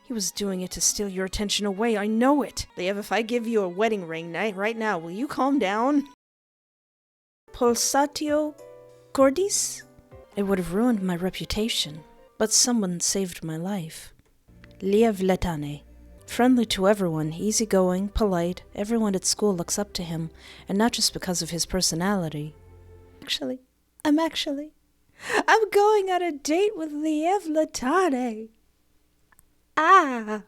He was doing it to steal your attention away, I know it. Liev, if I give you a wedding ring right now, will you calm down? Pulsatio, Cordis? It would have ruined my reputation, but someone saved my life. Liev letane. Friendly to everyone, easygoing, polite, everyone at school looks up to him, and not just because of his personality. I'm going on a date with Liev letane. Ah!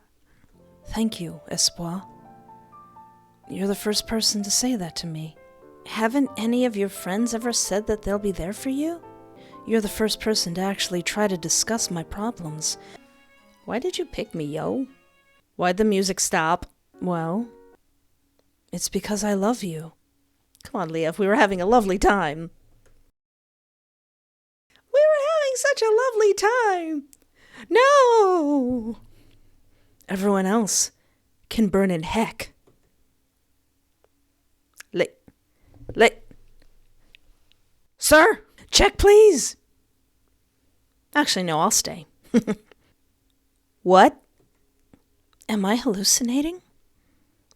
Thank you, Espoir. You're the first person to say that to me. Haven't any of your friends ever said that they'll be there for you? You're the first person to actually try to discuss my problems. Why did you pick me, yo? Why'd the music stop? Well, it's because I love you. Come on, Liev, we were having a lovely time. We were having such a lovely time! No! Everyone else can burn in heck. Sir, check please. Actually, no, I'll stay. What? Am I hallucinating?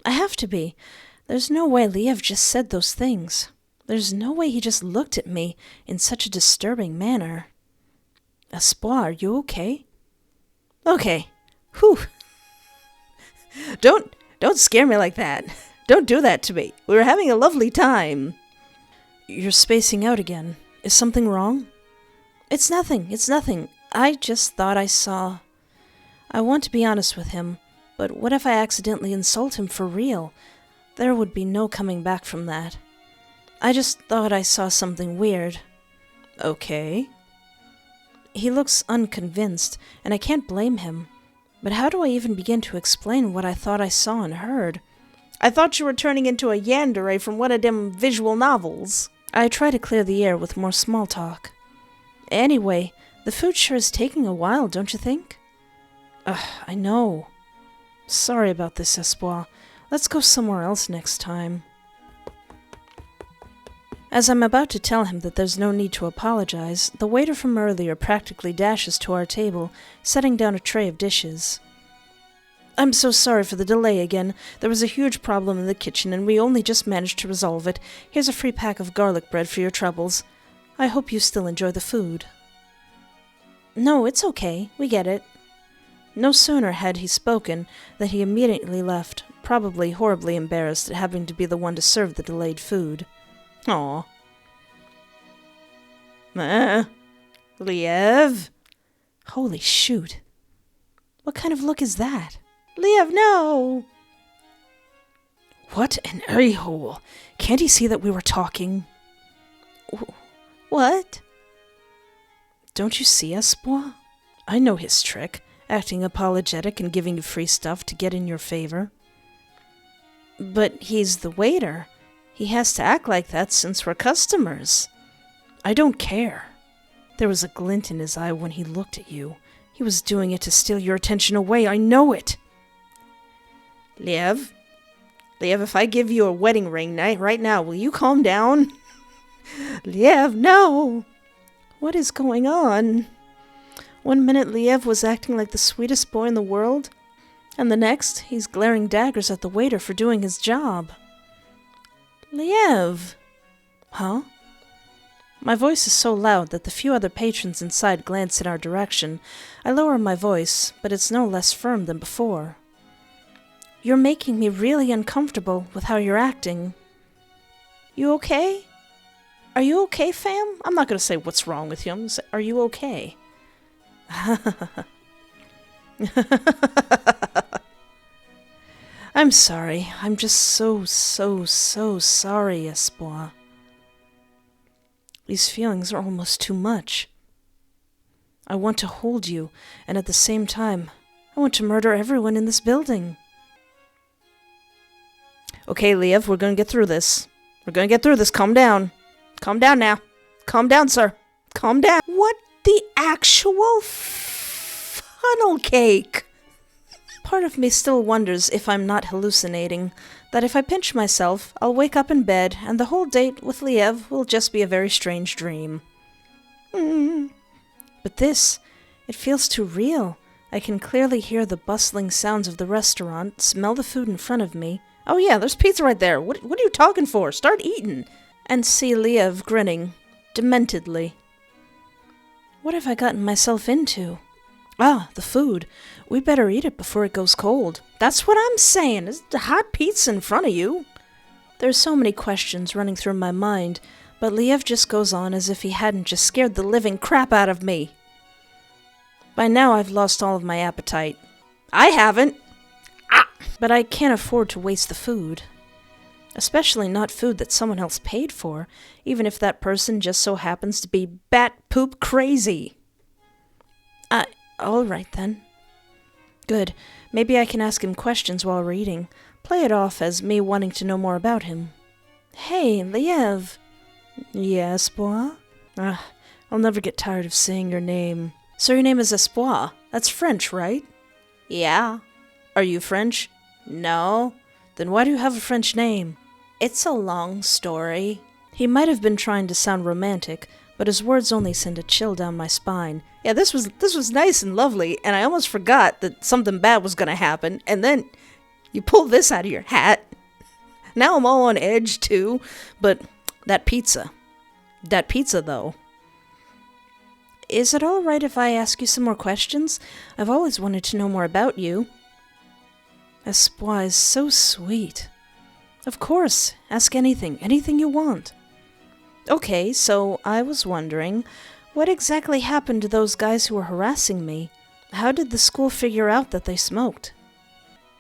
I have to be. There's no way Liev just said those things. There's no way he just looked at me in such a disturbing manner. Espoir, are you okay? Okay. Whew. Don't scare me like that. Don't do that to me. We were having a lovely time. You're spacing out again. Is something wrong? It's nothing. I just thought I saw... I want to be honest with him, but what if I accidentally insult him for real? There would be no coming back from that. I just thought I saw something weird. Okay. He looks unconvinced, and I can't blame him. But how do I even begin to explain what I thought I saw and heard? I thought you were turning into a Yandere from one of them visual novels. I try to clear the air with more small talk. Anyway, the food sure is taking a while, don't you think? I know. Sorry about this, Espoir. Let's go somewhere else next time. As I'm about to tell him that there's no need to apologize, the waiter from earlier practically dashes to our table, setting down a tray of dishes. I'm so sorry for the delay again. There was a huge problem in the kitchen, and we only just managed to resolve it. Here's a free pack of garlic bread for your troubles. I hope you still enjoy the food. No, it's okay. We get it. No sooner had he spoken than he immediately left, probably horribly embarrassed at having to be the one to serve the delayed food. Aw. Liev? Holy shoot. What kind of look is that? Liev, no! What an a-hole. Can't he see that we were talking? What? Don't you see, Espoir? I know his trick, acting apologetic and giving you free stuff to get in your favor. But he's the waiter. He has to act like that since we're customers. I don't care. There was a glint in his eye when he looked at you. He was doing it to steal your attention away, I know it. Liev, if I give you a wedding ring right now, will you calm down? Liev, no! What is going on? 1 minute Liev was acting like the sweetest boy in the world, and the next he's glaring daggers at the waiter for doing his job. Liev! Huh? My voice is so loud that the few other patrons inside glance in our direction. I lower my voice, but it's no less firm than before. You're making me really uncomfortable with how you're acting. You okay? Are you okay, fam? I'm not going to say what's wrong with you. I'm going to say, are you okay? I'm sorry. I'm just so sorry, Espoir. These feelings are almost too much. I want to hold you, and at the same time, I want to murder everyone in this building. Okay, Liev, we're going to get through this. Calm down. Calm down now. Calm down, sir. Calm down. What the actual funnel cake? Part of me still wonders if I'm not hallucinating, that if I pinch myself, I'll wake up in bed, and the whole date with Liev will just be a very strange dream. But this, it feels too real, I can clearly hear the bustling sounds of the restaurant, smell the food in front of me. Oh yeah, there's pizza right there. What are you talking for? Start eating. And see Liev grinning, dementedly. What have I gotten myself into? Ah, the food. We better eat it before it goes cold. That's what I'm saying. Is the hot pizza in front of you? There's so many questions running through my mind, but Liev just goes on as if he hadn't just scared the living crap out of me. By now I've lost all of my appetite. I haven't. But I can't afford to waste the food. Especially not food that someone else paid for, even if that person just so happens to be bat poop crazy. All right then. Good. Maybe I can ask him questions while we're eating. Play it off as me wanting to know more about him. Hey, Liev. Yeah, Espoir? I'll never get tired of saying your name. So your name is Espoir. That's French, right? Yeah. Are you French? No. Then why do you have a French name? It's a long story. He might have been trying to sound romantic, but his words only sent a chill down my spine. Yeah, this was nice and lovely, and I almost forgot that something bad was gonna happen, and then you pull this out of your hat. Now I'm all on edge, too. But that pizza, though. Is it all right if I ask you some more questions? I've always wanted to know more about you. Espoir is so sweet. Of course, ask anything you want. Okay, so I was wondering, what exactly happened to those guys who were harassing me? How did the school figure out that they smoked?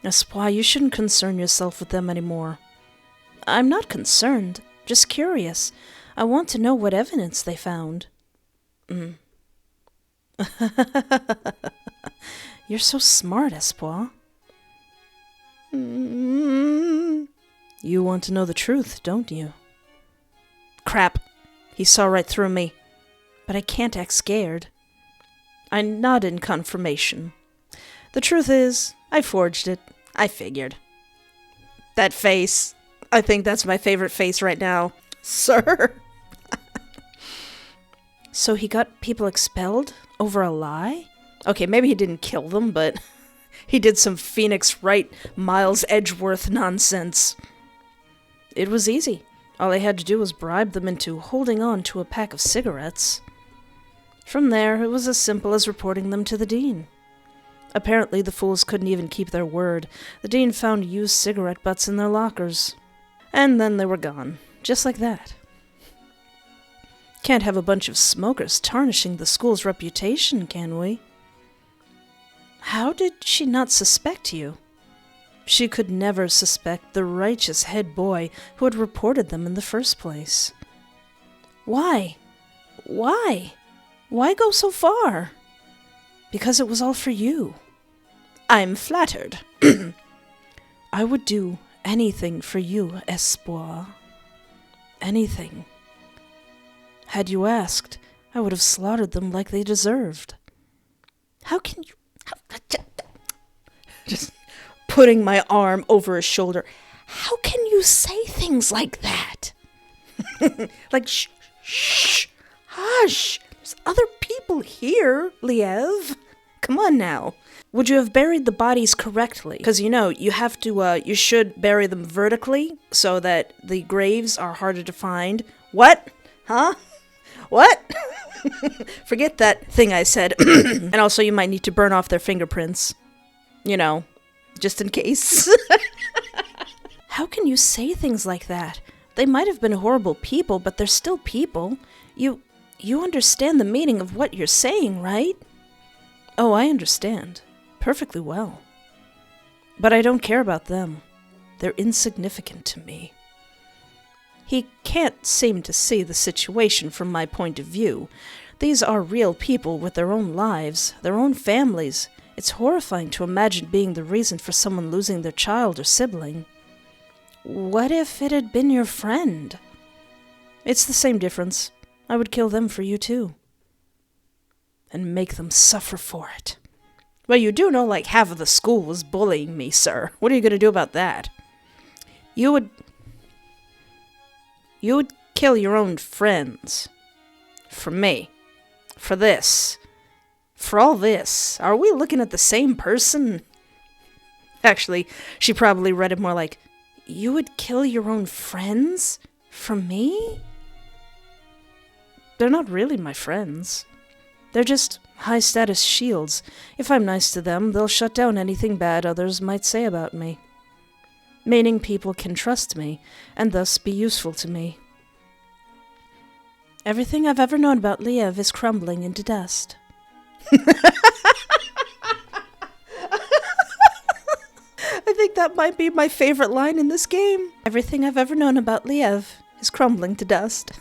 Espoir, you shouldn't concern yourself with them anymore. I'm not concerned, just curious. I want to know what evidence they found. You're so smart, Espoir. You want to know the truth, don't you? Crap. He saw right through me. But I can't act scared. I nod in confirmation. The truth is, I forged it. I figured. That face. I think that's my favorite face right now. Sir. So he got people expelled over a lie? Okay, maybe he didn't kill them, but he did some Phoenix Wright, Miles Edgeworth nonsense. It was easy. All I had to do was bribe them into holding on to a pack of cigarettes. From there, it was as simple as reporting them to the dean. Apparently, the fools couldn't even keep their word. The dean found used cigarette butts in their lockers. And then they were gone. Just like that. Can't have a bunch of smokers tarnishing the school's reputation, can we? How did she not suspect you? She could never suspect the righteous head boy who had reported them in the first place. Why? Why? Why go so far? Because it was all for you. I'm flattered. I would do anything for you, Espoir. Anything. Had you asked, I would have slaughtered them like they deserved. How can you... Just putting my arm over his shoulder. How can you say things like that? Like, shh, hush. There's other people here, Liev. Come on now. Would you have buried the bodies correctly? Because, you have to, you should bury them vertically so that the graves are harder to find. What? Huh? What? Forget that thing I said. And also you might need to burn off their fingerprints. Just in case. How can you say things like that? They might have been horrible people, but they're still people. You understand the meaning of what you're saying, right? Oh, I understand. Perfectly well. But I don't care about them. They're insignificant to me. He can't seem to see the situation from my point of view. These are real people with their own lives, their own families. It's horrifying to imagine being the reason for someone losing their child or sibling. What if it had been your friend? It's the same difference. I would kill them for you too. And make them suffer for it. Well, you do know like half of the school was bullying me, sir. What are you going to do about that? You would kill your own friends. For me. For this. For all this, are we looking at the same person? Actually, she probably read it more like, you would kill your own friends? For me? They're not really my friends. They're just high-status shields. If I'm nice to them, they'll shut down anything bad others might say about me. Meaning people can trust me, and thus be useful to me. Everything I've ever known about Liev is crumbling into dust. I think that might be my favorite line in this game. Everything I've ever known about Liev is crumbling to dust.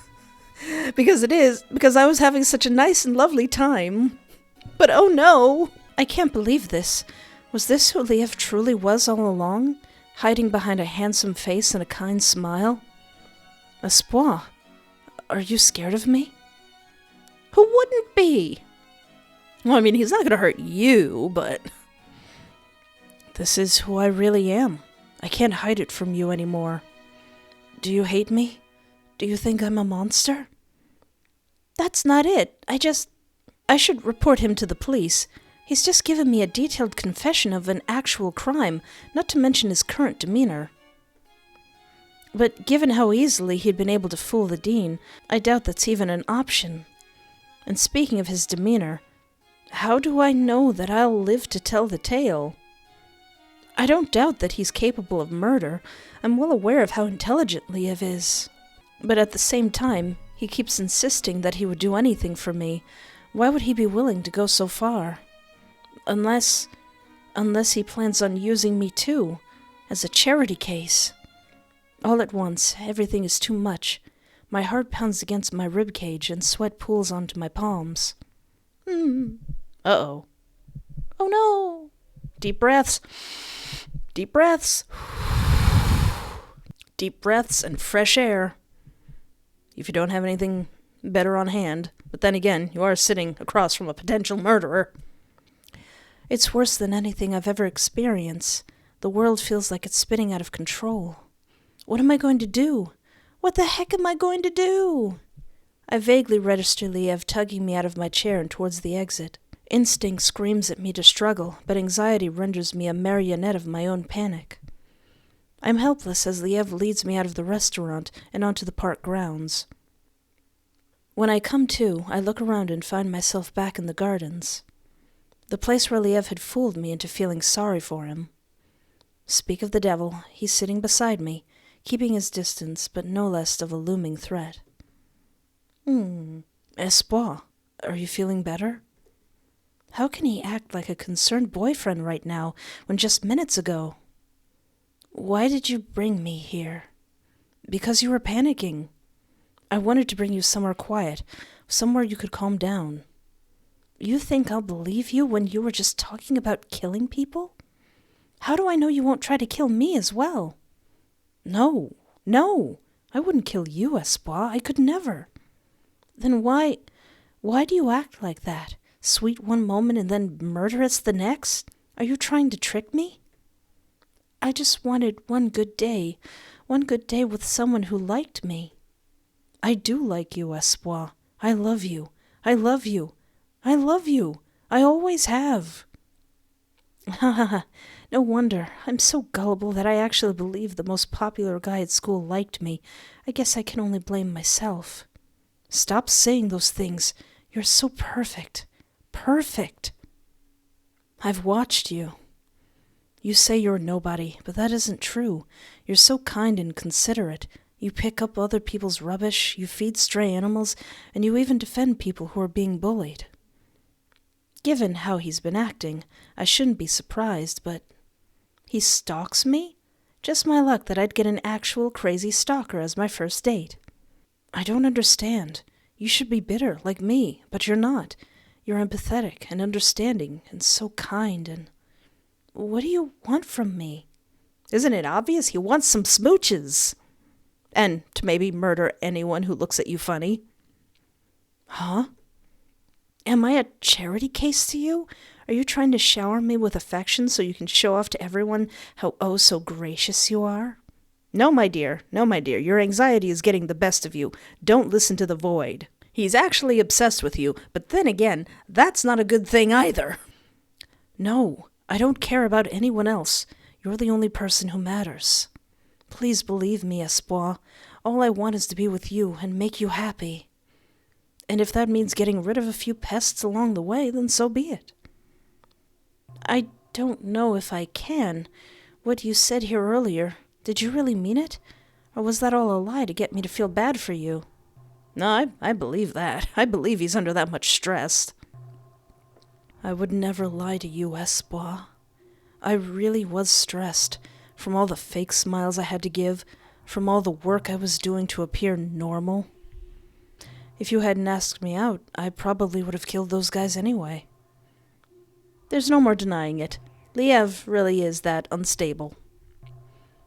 Because it is, because I was having such a nice and lovely time. But oh no! I can't believe this. Was this who Liev truly was all along? Hiding behind a handsome face and a kind smile? Espoir, are you scared of me? Who wouldn't be? Well, I mean, he's not going to hurt you, but... This is who I really am. I can't hide it from you anymore. Do you hate me? Do you think I'm a monster? That's not it. I should report him to the police. He's just given me a detailed confession of an actual crime, not to mention his current demeanor. But given how easily he'd been able to fool the dean, I doubt that's even an option. And speaking of his demeanor, how do I know that I'll live to tell the tale? I don't doubt that he's capable of murder. I'm well aware of how intelligent Liev is. But at the same time, he keeps insisting that he would do anything for me. Why would he be willing to go so far? Unless he plans on using me too, as a charity case. All at once, everything is too much. My heart pounds against my ribcage and sweat pools onto my palms. Uh-oh. Oh no! Deep breaths. Deep breaths. Deep breaths and fresh air. If you don't have anything better on hand. But then again, you are sitting across from a potential murderer. It's worse than anything I've ever experienced. The world feels like it's spinning out of control. What am I going to do? What the heck am I going to do? I vaguely register Liev tugging me out of my chair and towards the exit. Instinct screams at me to struggle, but anxiety renders me a marionette of my own panic. I'm helpless as Liev leads me out of the restaurant and onto the park grounds. When I come to, I look around and find myself back in the gardens. The place where Liev had fooled me into feeling sorry for him. Speak of the devil, he's sitting beside me, keeping his distance, but no less of a looming threat. Espoir, are you feeling better? How can he act like a concerned boyfriend right now, when just minutes ago? Why did you bring me here? Because you were panicking. I wanted to bring you somewhere quiet, somewhere you could calm down. You think I'll believe you when you were just talking about killing people? How do I know you won't try to kill me as well? No, I wouldn't kill you, Espoir. I could never. Then why do you act like that? Sweet one moment and then murderous the next? Are you trying to trick me? I just wanted one good day with someone who liked me. I do like you, Espoir. I love you. I always have. Ha ha ha. No wonder. I'm so gullible that I actually believe the most popular guy at school liked me. I guess I can only blame myself. Stop saying those things. You're so perfect. Perfect. I've watched you. You say you're nobody, but that isn't true. You're so kind and considerate. You pick up other people's rubbish, you feed stray animals, and you even defend people who are being bullied. Given how he's been acting, I shouldn't be surprised, but... He stalks me? Just my luck that I'd get an actual crazy stalker as my first date. I don't understand. You should be bitter, like me, but you're not. You're empathetic and understanding and so kind and... What do you want from me? Isn't it obvious? He wants some smooches. And to maybe murder anyone who looks at you funny. Huh? Am I a charity case to you? Are you trying to shower me with affection so you can show off to everyone how oh so gracious you are? No, my dear. Your anxiety is getting the best of you. Don't listen to the void. He's actually obsessed with you, but then again, that's not a good thing either. No, I don't care about anyone else. You're the only person who matters. Please believe me, Espoir. All I want is to be with you and make you happy. And if that means getting rid of a few pests along the way, then so be it. I don't know if I can. What you said here earlier, did you really mean it? Or was that all a lie to get me to feel bad for you? No, I believe that. I believe he's under that much stress. I would never lie to you, Espoir. I really was stressed, from all the fake smiles I had to give, from all the work I was doing to appear normal. If you hadn't asked me out, I probably would have killed those guys anyway. There's no more denying it. Liev really is that unstable.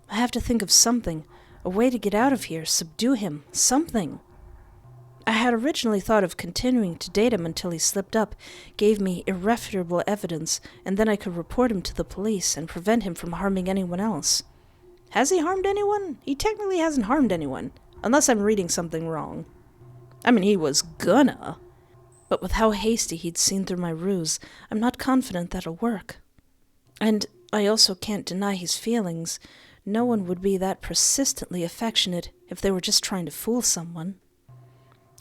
I have to think of something, a way to get out of here, subdue him, something. I had originally thought of continuing to date him until he slipped up, gave me irrefutable evidence, and then I could report him to the police and prevent him from harming anyone else. Has he harmed anyone? He technically hasn't harmed anyone, unless I'm reading something wrong. I mean, he was gonna. But with how hasty he'd seen through my ruse, I'm not confident that'll work. And I also can't deny his feelings. No one would be that persistently affectionate if they were just trying to fool someone.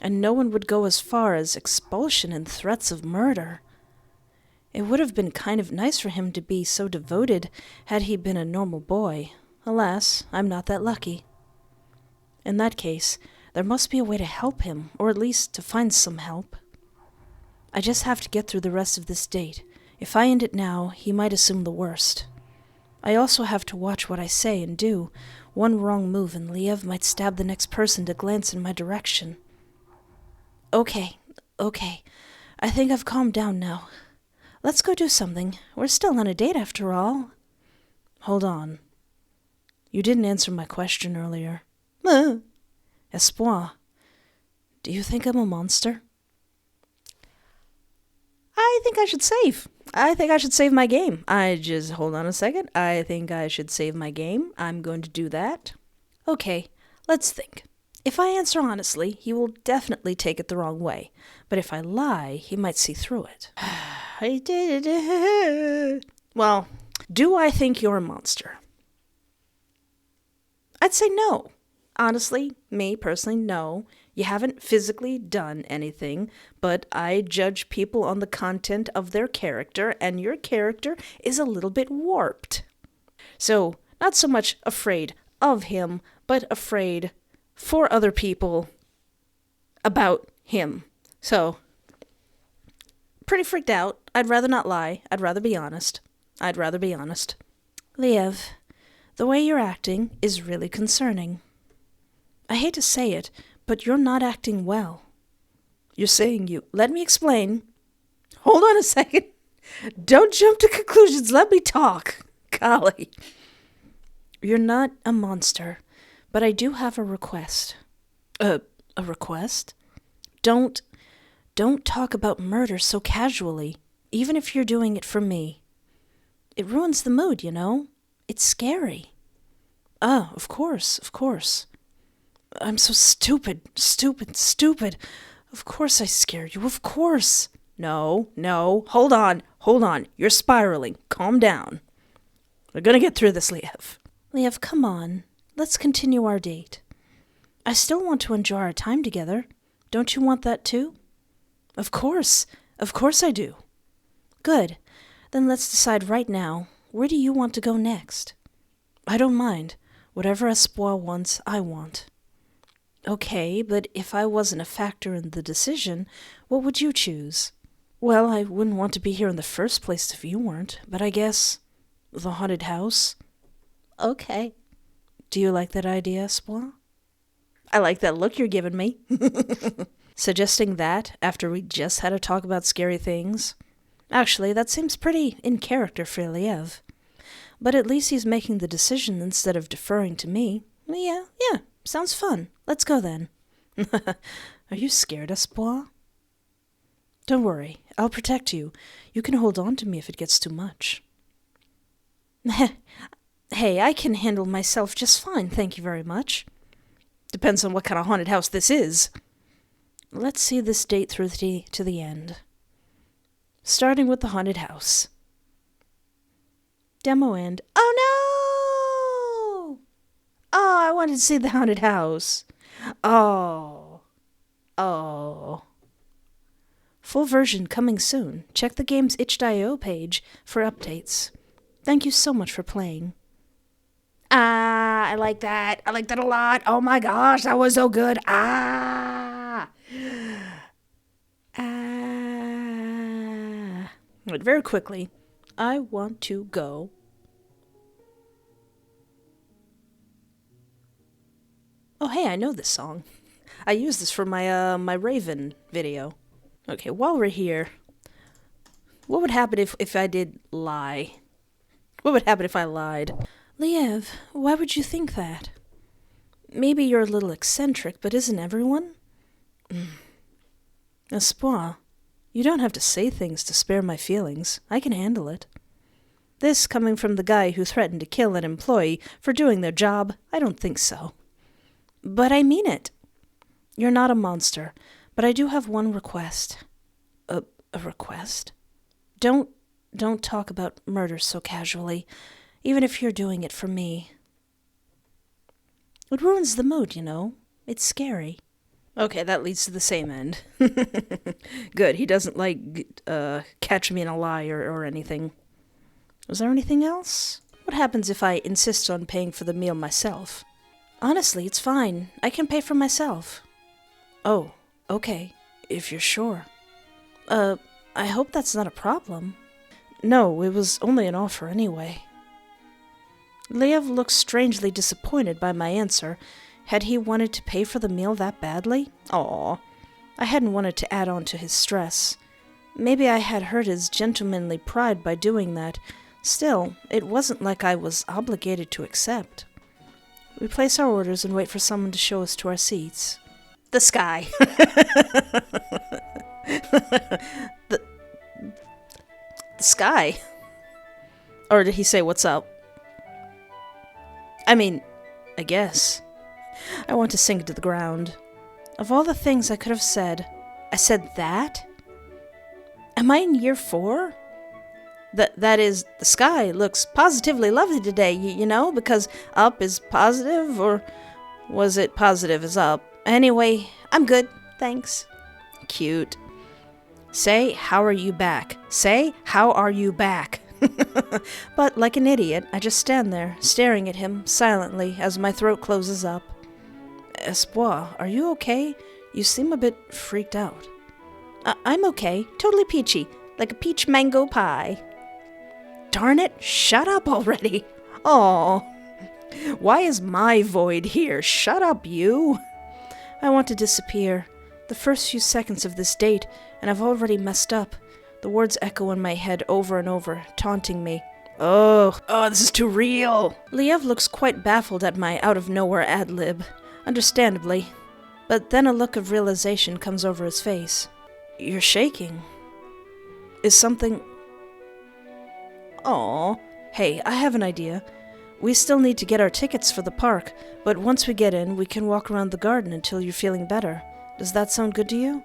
And no one would go as far as expulsion and threats of murder. It would have been kind of nice for him to be so devoted had he been a normal boy. Alas, I'm not that lucky. In that case, there must be a way to help him, or at least to find some help. I just have to get through the rest of this date. If I end it now, he might assume the worst. I also have to watch what I say and do. One wrong move and Liev might stab the next person to glance in my direction. Okay. I think I've calmed down now. Let's go do something. We're still on a date after all. Hold on. You didn't answer my question earlier. Espoir, do you think I'm a monster? I think I should save. I think I should save my game. Hold on a second. I think I should save my game. I'm going to do that. Okay, let's think. If I answer honestly, he will definitely take it the wrong way. But if I lie, he might see through it. Well, do I think you're a monster? I'd say no. Honestly, me personally, no. You haven't physically done anything, but I judge people on the content of their character, and your character is a little bit warped. So, not so much afraid of him, but afraid for other people about him. So, pretty freaked out. I'd rather not lie. I'd rather be honest. Liev, the way you're acting is really concerning. I hate to say it, but you're not acting well. You're saying you... Let me explain. Hold on a second. Don't jump to conclusions. Let me talk. Golly. You're not a monster, but I do have a request. A request? Don't talk about murder so casually, even if you're doing it for me. It ruins the mood, you know? It's scary. Of course. I'm so stupid. Of course I scare you, of course. No, hold on. You're spiraling. Calm down. We're gonna get through this, Liev. Liev, come on. Let's continue our date. I still want to enjoy our time together. Don't you want that too? Of course I do. Good. Then let's decide right now, where do you want to go next? I don't mind. Whatever Espoir wants, I want. Okay, but if I wasn't a factor in the decision, what would you choose? Well, I wouldn't want to be here in the first place if you weren't, but I guess the haunted house? Okay. Do you like that idea, Espoir? I like that look you're giving me. Suggesting that after we just had a talk about scary things? Actually, that seems pretty in character for Liev. But at least he's making the decision instead of deferring to me. Yeah, sounds fun. Let's go then. Are you scared, Espoir? Don't worry, I'll protect you. You can hold on to me if it gets too much. Hey, I can handle myself just fine, thank you very much. Depends on what kind of haunted house this is. let's see this date through to the end. Starting with the haunted house. Demo end. Oh no! Oh, I wanted to see the haunted house. Oh. Full version coming soon. Check the game's itch.io page for updates. Thank you so much for playing. I like that. I like that a lot. Oh my gosh, that was so good. But very quickly, I want to go. Oh, hey, I know this song. I used this for my my Raven video. Okay, while we're here, what would happen if I did lie? What would happen if I lied? Liev, why would you think that? Maybe you're a little eccentric, but isn't everyone? Espoir, you don't have to say things to spare my feelings. I can handle it. This coming from the guy who threatened to kill an employee for doing their job, I don't think so. But I mean it. You're not a monster, but I do have one request. A request? Don't talk about murder so casually, even if you're doing it for me. It ruins the mood, you know. It's scary. Okay, that leads to the same end. Good, he doesn't, catch me in a lie or anything. Was there anything else? What happens if I insist on paying for the meal myself? Honestly, it's fine. I can pay for myself. Oh, okay, if you're sure. I hope that's not a problem. No, it was only an offer anyway. Liev looked strangely disappointed by my answer. Had he wanted to pay for the meal that badly? Aw, I hadn't wanted to add on to his stress. Maybe I had hurt his gentlemanly pride by doing that. Still, it wasn't like I was obligated to accept. We place our orders and wait for someone to show us to our seats. The sky. the sky? Or did he say, what's up? I mean, I guess. I want to sink to the ground. Of all the things I could have said, I said that? Am I in year 4? That is, the sky looks positively lovely today, you know, because up is positive, or was it positive is up? Anyway, I'm good, thanks. Cute. Say, how are you back? Say, how are you back? But like an idiot, I just stand there, staring at him silently as my throat closes up. Espoir, are you okay? You seem a bit freaked out. I'm okay, totally peachy, like a peach mango pie. Darn it, shut up already. Aw. Why is my void here? Shut up, you. I want to disappear. The first few seconds of this date, and I've already messed up. The words echo in my head over and over, taunting me. Oh, this is too real. Liev looks quite baffled at my out-of-nowhere ad-lib, understandably. But then a look of realization comes over his face. You're shaking. Is something... Aw. Hey, I have an idea. We still need to get our tickets for the park, but once we get in, we can walk around the garden until you're feeling better. Does that sound good to you?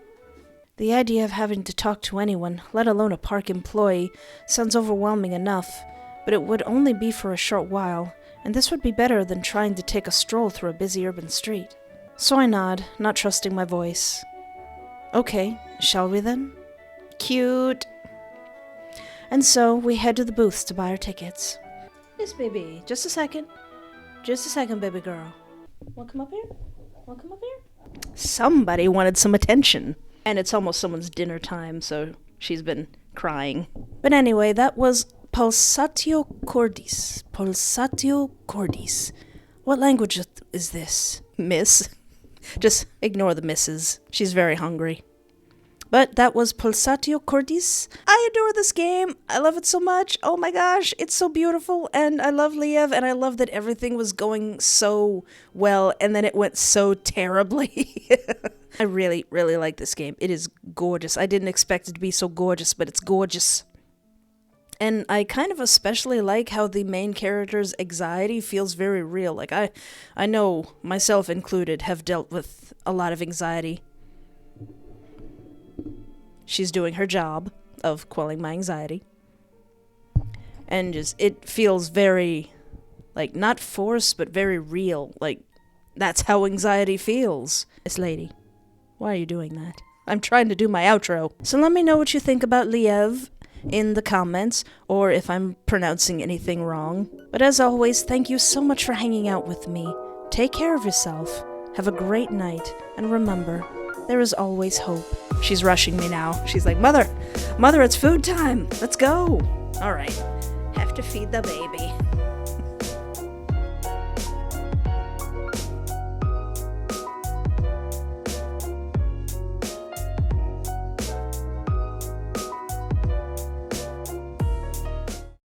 The idea of having to talk to anyone, let alone a park employee, sounds overwhelming enough, but it would only be for a short while, and this would be better than trying to take a stroll through a busy urban street. So I nod, not trusting my voice. Okay, shall we then? Cute. And so, we head to the booths to buy our tickets. Yes, baby. Just a second. Just a second, baby girl. Wanna come up here? Wanna come up here? Somebody wanted some attention. And it's almost someone's dinner time, so she's been crying. But anyway, that was Pulsatio Cordis. Pulsatio Cordis. What language is this? Miss? Just ignore the misses. She's very hungry. But that was Pulsatio Cordis. I adore this game. I love it so much. Oh my gosh, it's so beautiful. And I love Liev, and I love that everything was going so well, and then it went so terribly. I really, really like this game. It is gorgeous. I didn't expect it to be so gorgeous, but it's gorgeous. And I kind of especially like how the main character's anxiety feels very real. Like, I know, myself included, have dealt with a lot of anxiety. she's doing her job of quelling my anxiety. And just, it feels very, like, not forced, but very real. Like, that's how anxiety feels. This lady, why are you doing that? I'm trying to do my outro. So let me know what you think about Liev in the comments, or if I'm pronouncing anything wrong. But as always, thank you so much for hanging out with me. Take care of yourself. Have a great night. And remember, there is always hope. She's rushing me now. She's like, Mother, it's food time. Let's go. All right. Have to feed the baby.